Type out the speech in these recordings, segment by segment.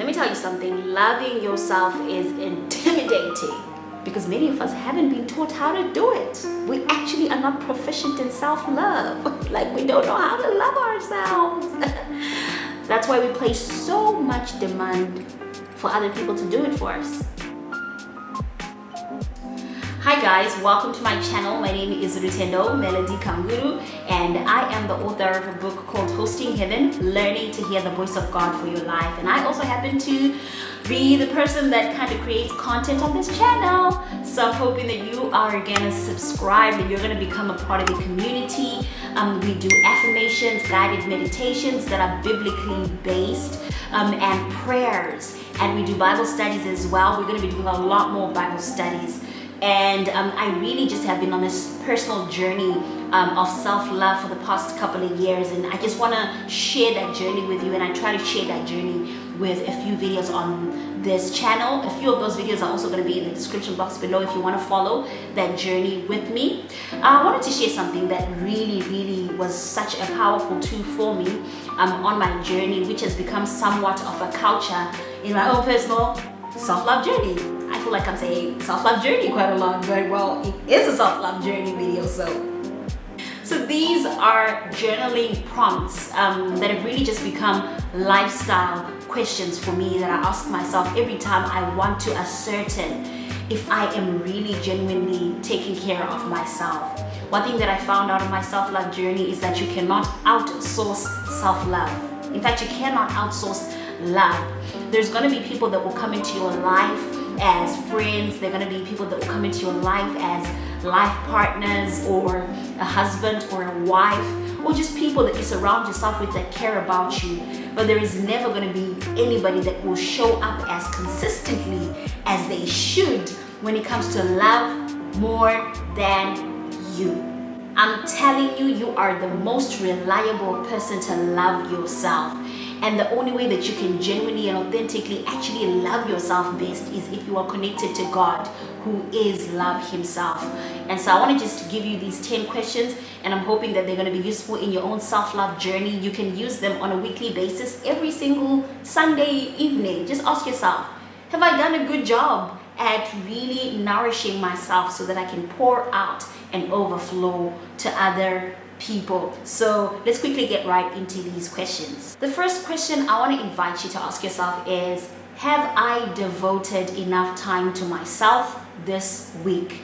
Let me tell you something, loving yourself is intimidating because many of us haven't been taught how to do it. We actually are not proficient in self-love. Like we don't know how to love ourselves. That's why we place so much demand for other people to do it for us. Hi guys, welcome to my channel. My name is Rutendo Melody Kanguru and I am the author of a book called Hosting Heaven, Learning to Hear the Voice of God for Your Life. And I also happen to be the person that kind of creates content on this channel. So I'm hoping that you are gonna subscribe and you're gonna become a part of the community. We do affirmations, guided meditations that are biblically based, and prayers. And we do Bible studies as well. We're gonna be doing a lot more Bible studies. And I really just have been on this personal journey of self-love for the past couple of years, and I just want to share that journey with you, and I try to share that journey with a few videos on this channel. A few of those videos are also going to be in the description box below if you want to follow that journey with me. I wanted to share something that really was such a powerful tool for me on my journey, which has become somewhat of a culture in my own personal self-love journey. I feel like I'm saying self-love journey quite a lot, but well, it is a self-love journey video. So these are journaling prompts that have really just become lifestyle questions for me that I ask myself every time I want to ascertain if I am really genuinely taking care of myself. One thing that I found out of my self-love journey is that you cannot outsource self-love. In fact, you cannot outsource love. There's going to be people that will come into your life as friends. They're going to be people that will come into your life as life partners, or a husband or a wife, or just people that you surround yourself with that care about you. But there is never going to be anybody that will show up as consistently as they should when it comes to love more than you. I'm telling you, you are the most reliable person to love yourself. And the only way that you can genuinely and authentically actually love yourself best is if you are connected to God, who is love himself. And so I want to just give you these 10 questions, and I'm hoping that they're going to be useful in your own self-love journey. You can use them on a weekly basis every single Sunday evening. Just ask yourself, have I done a good job at really nourishing myself so that I can pour out and overflow to other people? So let's quickly get right into these questions. The first question I want to invite you to ask yourself is, have I devoted enough time to myself this week?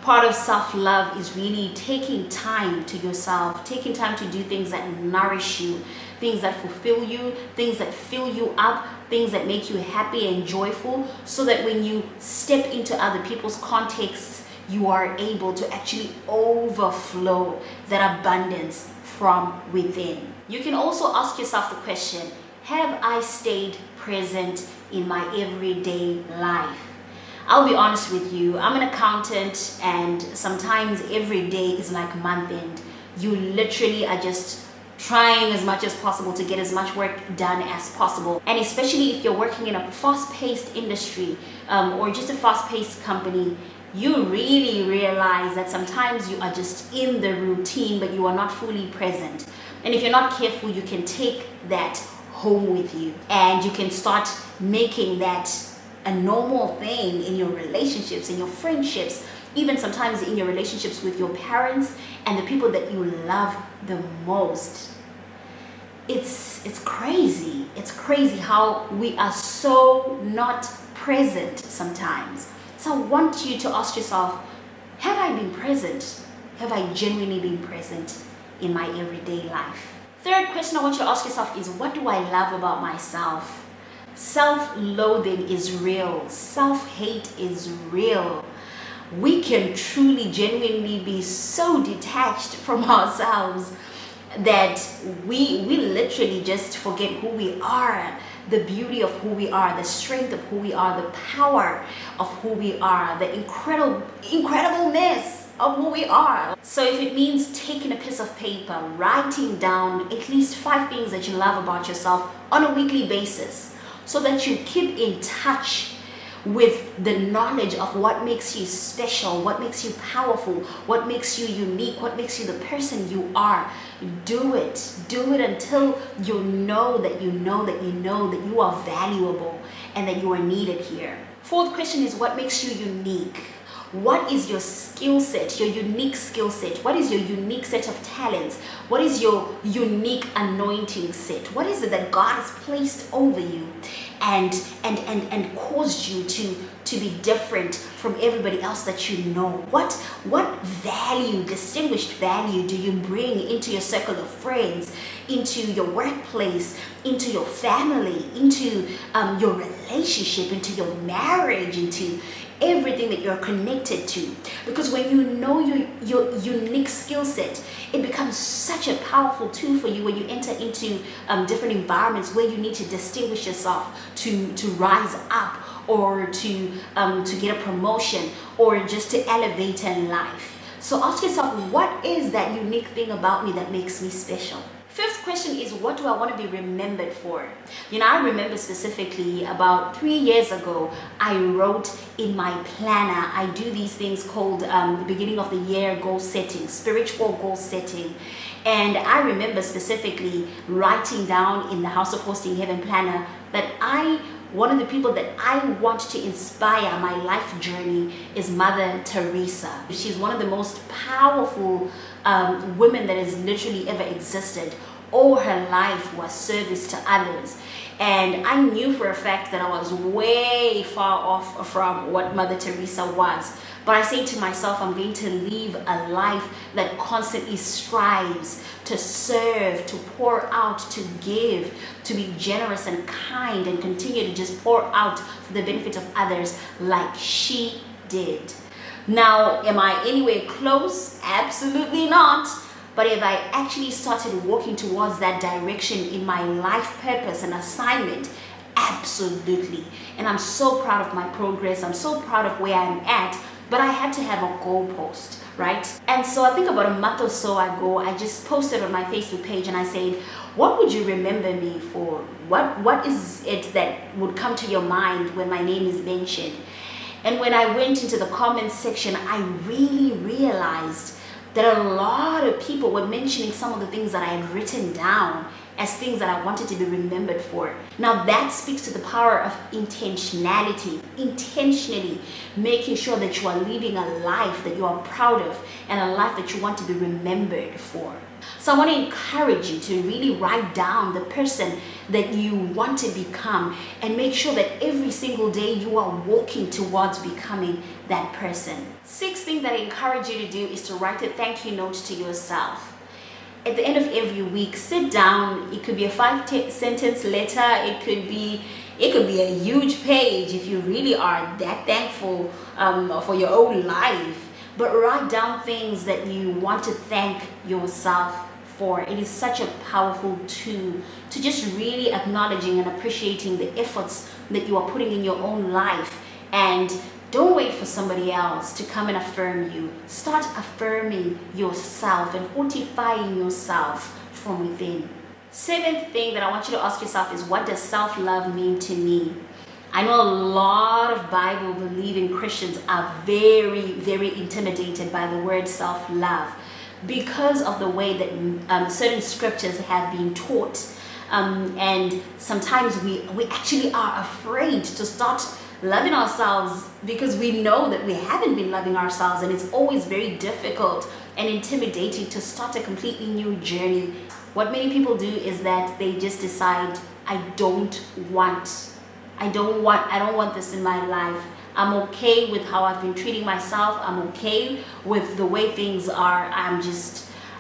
Part of self-love is really taking time to yourself, taking time to do things that nourish you, things that fulfill you, things that fill you up, things that make you happy and joyful, so that when you step into other people's contexts, you are able to actually overflow that abundance from within. You can also ask yourself the question, have I stayed present in my everyday life? I'll be honest with you, I'm an accountant, and sometimes every day is like month end. You literally are just trying as much as possible to get as much work done as possible. And especially if you're working in a fast-paced industry or just a fast-paced company, you really realize that sometimes you are just in the routine, but you are not fully present. And if you're not careful, you can take that home with you, and you can start making that a normal thing in your relationships, in your friendships, even sometimes in your relationships with your parents and the people that you love the most. It's crazy. It's crazy how we are so not present sometimes. So I want you to ask yourself, have I been present? Have I genuinely been present in my everyday life? Third question I want you to ask yourself is, what do I love about myself? Self-loathing is real. Self-hate is real. We can truly, genuinely be so detached from ourselves that we literally just forget who we are, the beauty of who we are, the strength of who we are, the power of who we are, the incredibleness of who we are. So if it means taking a piece of paper, writing down at least 5 things that you love about yourself on a weekly basis, so that you keep in touch with the knowledge of what makes you special, what makes you powerful, what makes you unique, what makes you the person you are. Do it. Do it until you know that you know that you know that you are valuable and that you are needed here. Fourth question is, what makes you unique? What is your skill set, your unique skill set? What is your unique set of talents? What is your unique anointing set? What is it that God has placed over you and caused you to be different from everybody else that you know? What value, distinguished value, do you bring into your circle of friends, into your workplace, into your family, into your relationship, into your marriage, into everything that you're connected to? Because when you know your unique skill set, it becomes such a powerful tool for you when you enter into different environments where you need to distinguish yourself, to rise up, or to get a promotion, or just to elevate in life. So ask yourself, what is that unique thing about me that makes me special? Fifth question is, what do I want to be remembered for? I remember specifically about 3 years ago, I wrote in my planner, I do these things called the beginning of the year goal setting, spiritual goal setting. And I remember specifically writing down in the House of Hosting Heaven planner that one of the people that I want to inspire my life journey is Mother Teresa. She's one of the most powerful women that has literally ever existed. All her life was service to others. And I knew for a fact that I was way far off from what Mother Teresa was. But I say to myself, I'm going to live a life that constantly strives to serve, to pour out, to give, to be generous and kind, and continue to just pour out for the benefit of others like she did. Now, am I anywhere close? Absolutely not. But if I actually started walking towards that direction in my life purpose and assignment, absolutely. And I'm so proud of my progress. I'm so proud of where I'm at. But I had to have a goalpost, right? And so I think about a month or so ago, I just posted on my Facebook page and I said, what would you remember me for? What is it that would come to your mind when my name is mentioned? And when I went into the comments section, I really realized that a lot of people were mentioning some of the things that I had written down as things that I wanted to be remembered for. Now that speaks to the power of intentionality, intentionally making sure that you are living a life that you are proud of and a life that you want to be remembered for. So I want to encourage you to really write down the person that you want to become and make sure that every single day you are walking towards becoming that person. Sixth thing that I encourage you to do is to write a thank you note to yourself. At the end of every week, sit down. It could be a 5-sentence letter. It could be a huge page if you really are that thankful for your own life. But write down things that you want to thank yourself for. It is such a powerful tool to just really acknowledging and appreciating the efforts that you are putting in your own life. And don't wait for somebody else to come and affirm you. Start affirming yourself and fortifying yourself from within. Seventh thing that I want you to ask yourself is, what does self-love mean to me? I know a lot of Bible-believing Christians are very, very intimidated by the word self-love because of the way that certain scriptures have been taught. And sometimes we actually are afraid to start loving ourselves because we know that we haven't been loving ourselves, and it's always very difficult and intimidating to start a completely new journey. What many people do is that they just decide, I don't want this in my life. I'm okay with how I've been treating myself. I'm okay with the way things are.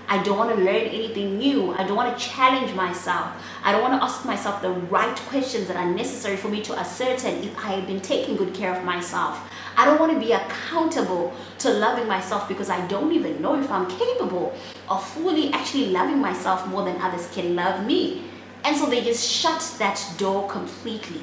I don't want to learn anything new. I don't want to challenge myself. I don't want to ask myself the right questions that are necessary for me to ascertain if I have been taking good care of myself. I don't want to be accountable to loving myself because I don't even know if I'm capable of fully actually loving myself more than others can love me. And so they just shut that door completely.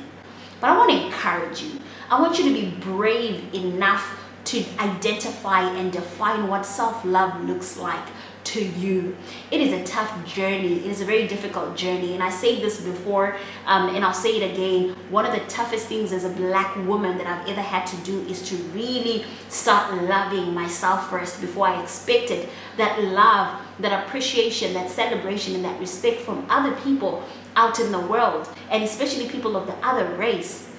But I want to encourage you. I want you to be brave enough to identify and define what self-love looks like. to you. It is a tough journey. It is a very difficult journey. And I say this before, and I'll say it again. One of the toughest things as a black woman that I've ever had to do is to really start loving myself first before I expected that love, that appreciation, that celebration, and that respect from other people out in the world, and especially people of the other race.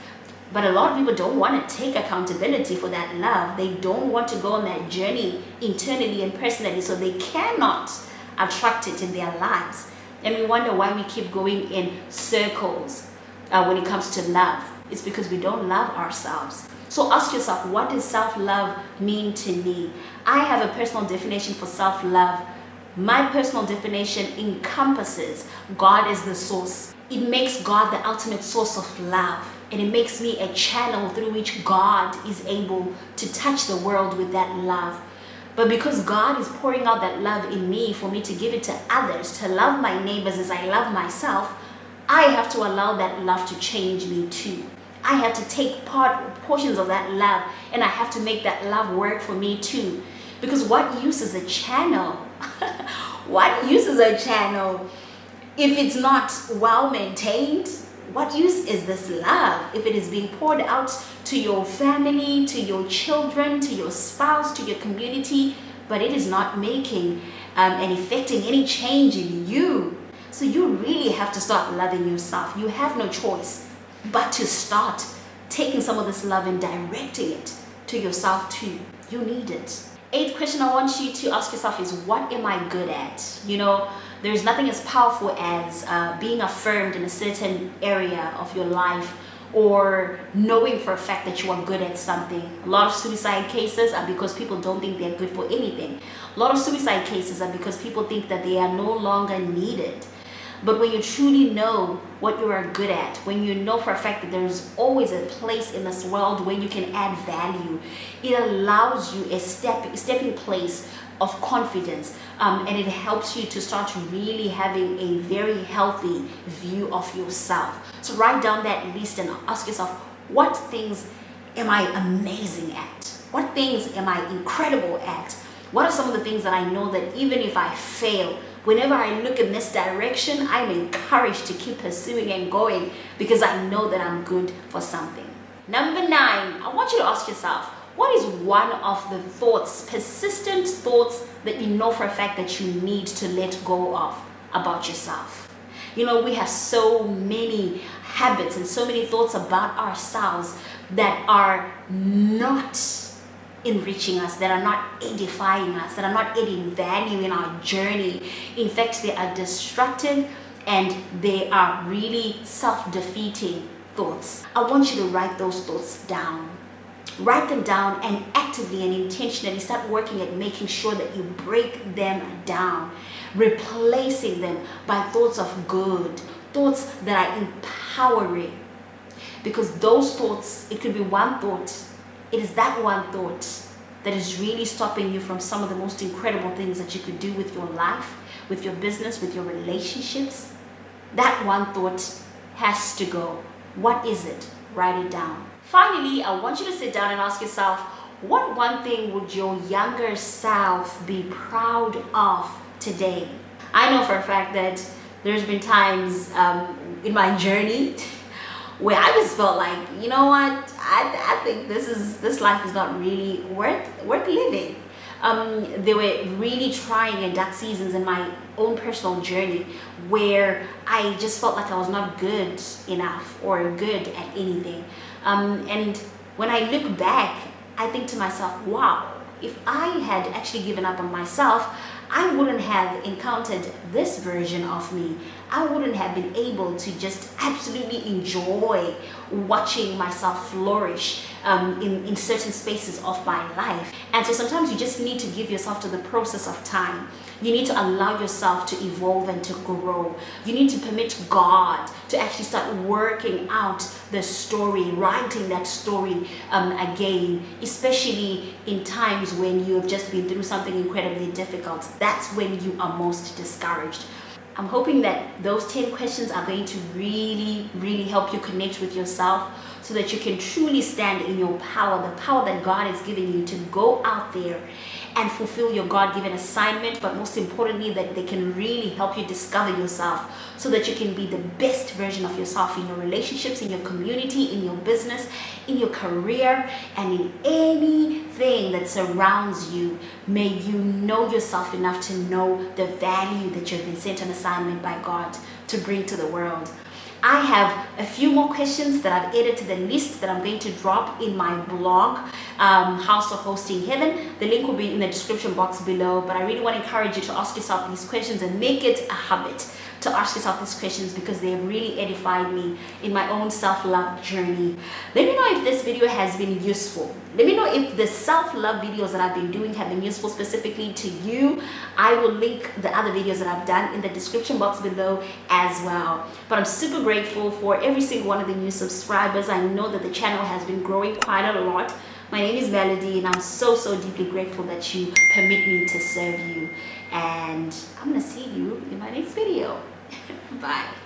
But a lot of people don't want to take accountability for that love. They don't want to go on that journey internally and personally, so they cannot attract it in their lives. And we wonder why we keep going in circles when it comes to love. It's because we don't love ourselves. So ask yourself, what does self-love mean to me? I have a personal definition for self-love. My personal definition encompasses God as the source. It makes God the ultimate source of love. And it makes me a channel through which God is able to touch the world with that love. But because God is pouring out that love in me for me to give it to others, to love my neighbors as I love myself, I have to allow that love to change me too. I have to take portions of that love, and I have to make that love work for me too. Because what use is a channel? What use is a channel if it's not well maintained? What use is this love if it is being poured out to your family, to your children, to your spouse, to your community, but it is not making and effecting any change in you? So you really have to start loving yourself. You have no choice but to start taking some of this love and directing it to yourself too. You need it. 8th question I want you to ask yourself is, what am I good at? You know, there's nothing as powerful as being affirmed in a certain area of your life, or knowing for a fact that you are good at something. A lot of suicide cases are because people don't think they're good for anything. A lot of suicide cases are because people think that they are no longer needed. But when you truly know what you are good at, when you know for a fact that there's always a place in this world where you can add value, it allows you a stepping place of confidence, and it helps you to start really having a very healthy view of yourself. So write down that list and ask yourself, what things am I amazing at? What things am I incredible at? What are some of the things that I know that even if I fail, whenever I look in this direction, I'm encouraged to keep pursuing and going because I know that I'm good for something. Number 9, I want you to ask yourself, what is one of the thoughts, persistent thoughts, that you know for a fact that you need to let go of about yourself? You know, we have so many habits and so many thoughts about ourselves that are not enriching us, that are not edifying us, that are not adding value in our journey. In fact, they are destructive and they are really self-defeating thoughts. I want you to write those thoughts down. Write them down and actively and intentionally start working at making sure that you break them down, replacing them by thoughts of good, thoughts that are empowering. Because those thoughts, it could be one thought. It is that one thought that is really stopping you from some of the most incredible things that you could do with your life, with your business, with your relationships. That one thought has to go. What is it? Write it down. Finally, I want you to sit down and ask yourself, what one thing would your younger self be proud of today? I know for a fact that there's been times in my journey where I just felt like, you know what, I think this life is not really worth living. There were really trying and dark seasons in my own personal journey where I just felt like I was not good enough or good at anything. And when I look back, I think to myself, wow, if I had actually given up on myself, I wouldn't have encountered this version of me. I wouldn't have been able to just absolutely enjoy watching myself flourish in certain spaces of my life. And so sometimes you just need to give yourself to the process of time. You need to allow yourself to evolve and to grow. You need to permit God to actually start working out the story, writing that story again, especially in times when you have just been through something incredibly difficult. That's when you are most discouraged. I'm hoping that those 10 questions are going to really, really help you connect with yourself so that you can truly stand in your power, the power that God has given you to go out there and fulfill your God-given assignment, but most importantly, that they can really help you discover yourself so that you can be the best version of yourself in your relationships, in your community, in your business, in your career, and in anything that surrounds you. May you know yourself enough to know the value that you've been sent on assignment by God to bring to the world. I have a few more questions that I've added to the list that I'm going to drop in my blog, House of Hosting Heaven. The link will be in the description box below, but I really want to encourage you to ask yourself these questions and make it a habit to ask yourself these questions, because they have really edified me in my own self-love journey. Let me know if this video has been useful. Let me know if the self-love videos that I've been doing have been useful specifically to you. I will link the other videos that I've done in the description box below as well. But I'm super grateful for every single one of the new subscribers. I know that the channel has been growing quite a lot. My name is Melody, and I'm so deeply grateful that you permit me to serve you. And I'm gonna see you in my next video. Bye.